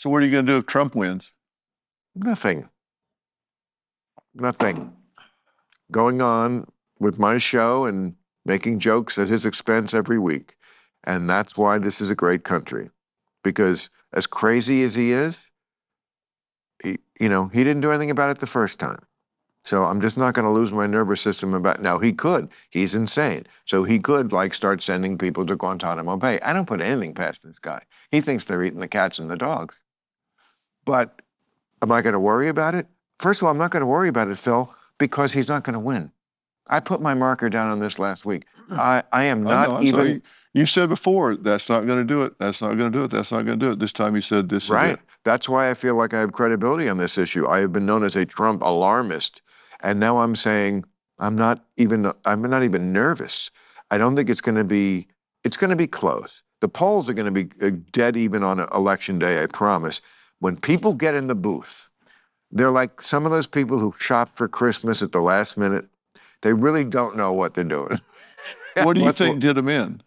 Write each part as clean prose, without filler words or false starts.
So what are you going to do if Trump wins? Nothing. Nothing. Going on with my show and making jokes at his expense every week. And that's why this is a great country. Because as crazy as he is, he didn't do anything about it the first time. So I'm just not going to lose my nervous system about. Now, he could. He's insane. So he could, start sending people to Guantanamo Bay. I don't put anything past this guy. He thinks they're eating the cats and the dogs. But am I going to worry about it? First of all, I'm not going to worry about it, Phil, because he's not going to win. I put my marker down on this last week. I am not even. You said before, that's not going to do it. That's not going to do it. That's not going to do it. This time you said this is it. Right. That's why I feel like I have credibility on this issue. I have been known as a Trump alarmist. And now I'm saying I'm not even nervous. I don't think it's going to be close. The polls are going to be dead even on election day, I promise. When people get in the booth, they're like some of those people who shop for Christmas at the last minute. They really don't know what they're doing. What do you think did him in?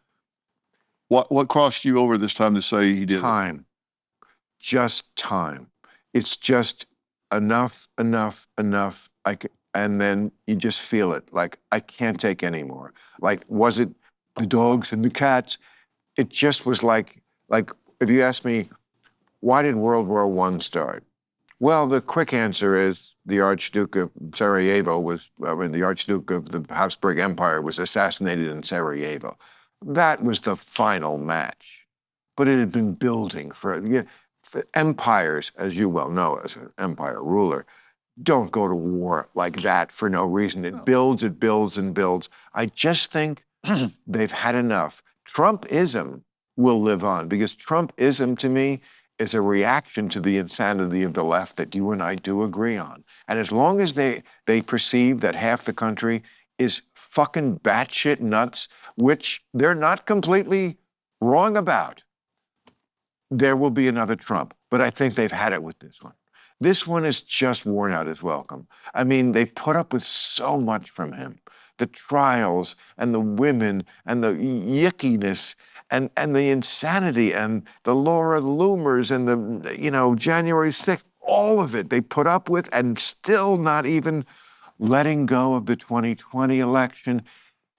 What crossed you over this time to say he did? Time. Just time. It's just enough. And then you just feel it. Like, I can't take any more. Like, was it the dogs and the cats? It just was like if you ask me, why did World War I start? Well, the quick answer is the Archduke of Sarajevo the Archduke of the Habsburg Empire was assassinated in Sarajevo. That was the final match. But it had been building for empires, as you well know, as an empire ruler, don't go to war like that for no reason. It builds, and builds. I just think they've had enough. Trumpism will live on, because Trumpism, to me, is a reaction to the insanity of the left that you and I do agree on. And as long as they perceive that half the country is fucking batshit nuts, which they're not completely wrong about, there will be another Trump. But I think they've had it with this one. This one is just worn out his welcome. I mean, they put up with so much from him. The trials and the women and the yickiness and the insanity and the Laura Loomers and the January 6th, all of it they put up with, and still not even letting go of the 2020 election.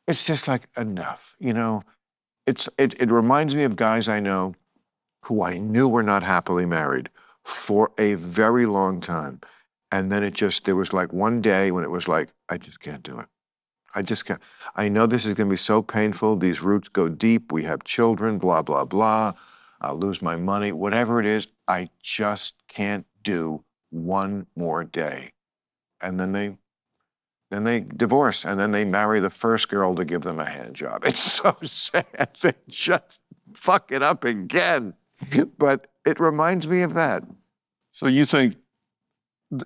It's just like, enough. It reminds me of guys I know who I knew were not happily married for a very long time. And then there was like one day when it was like, I just can't do it. I just can't. I know this is going to be so painful. These roots go deep. We have children, blah, blah, blah. I'll lose my money. Whatever it is, I just can't do one more day. And then they divorce, and then they marry the first girl to give them a hand job. It's so sad. They just fuck it up again. But it reminds me of that. So you think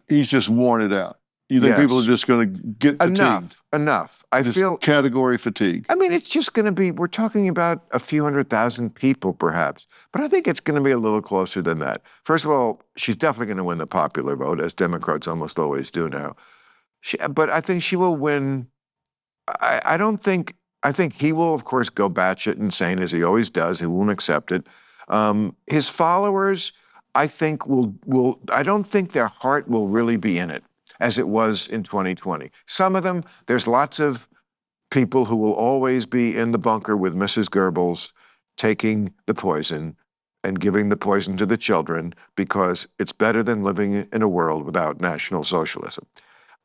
he's just worn it out? You think people are just going to get fatigued? Enough. I feel category fatigue. I mean, it's just going to be, we're talking about a few 100,000 people perhaps, but I think it's going to be a little closer than that. First of all, she's definitely going to win the popular vote, as Democrats almost always do now. But I think she will win. I think he will, of course, go batshit insane, as he always does. He won't accept it. His followers, I think, I don't think their heart will really be in it, as it was in 2020. Some of them, there's lots of people who will always be in the bunker with Mrs. Goebbels, taking the poison and giving the poison to the children, because it's better than living in a world without National Socialism.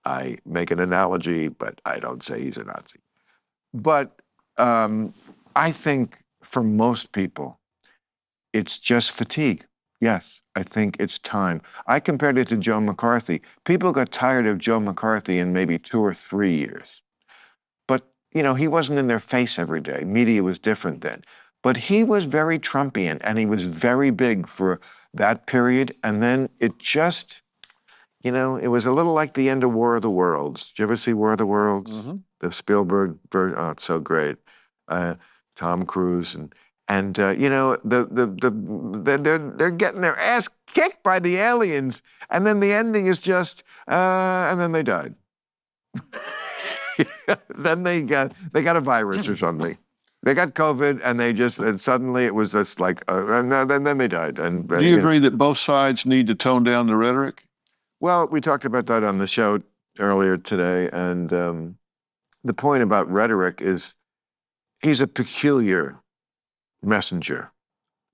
I make an analogy, but I don't say he's a Nazi. But I think for most people, it's just fatigue. Yes, I think it's time. I compared it to Joe McCarthy. People got tired of Joe McCarthy in maybe 2 or 3 years. But, he wasn't in their face every day. Media was different then. But he was very Trumpian, and he was very big for that period. And then it just, it was a little like the end of War of the Worlds. Did you ever see War of the Worlds? Mm-hmm. The Spielberg version. Oh, it's so great. Tom Cruise and they're getting their ass kicked by the aliens, and then the ending is just and then they died. Then they got a virus or something. They got COVID, and and suddenly it was just like, and then they died. And Do you agree that both sides need to tone down the rhetoric? Well, we talked about that on the show earlier today, and the point about rhetoric is he's a peculiar messenger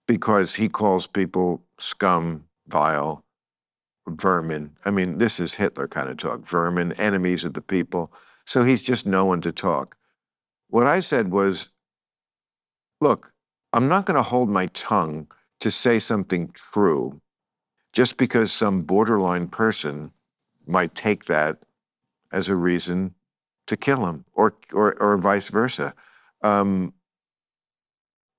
because he calls people scum, vile, vermin. I mean, this is Hitler kind of talk, vermin, enemies of the people. So he's just no one to talk. What I said was, look, I'm not going to hold my tongue to say something true just because some borderline person might take that as a reason to kill him, or vice versa. I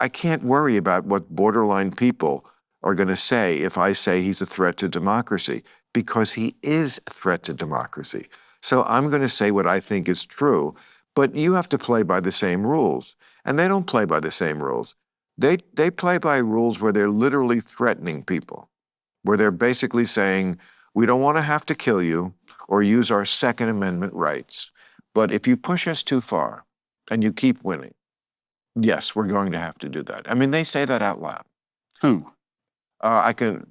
can't worry about what borderline people are going to say if I say he's a threat to democracy, because he is a threat to democracy. So I'm going to say what I think is true, but you have to play by the same rules. And they don't play by the same rules. They play by rules where they're literally threatening people, where they're basically saying, we don't want to have to kill you or use our Second Amendment rights. But if you push us too far and you keep winning, yes, we're going to have to do that. I mean, they say that out loud. Who?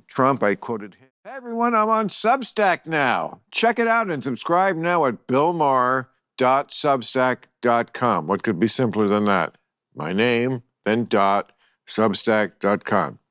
Trump, I quoted him. Hey, everyone, I'm on Substack now. Check it out and subscribe now at billmaher.substack.com. What could be simpler than that? My name, then dot, substack.com.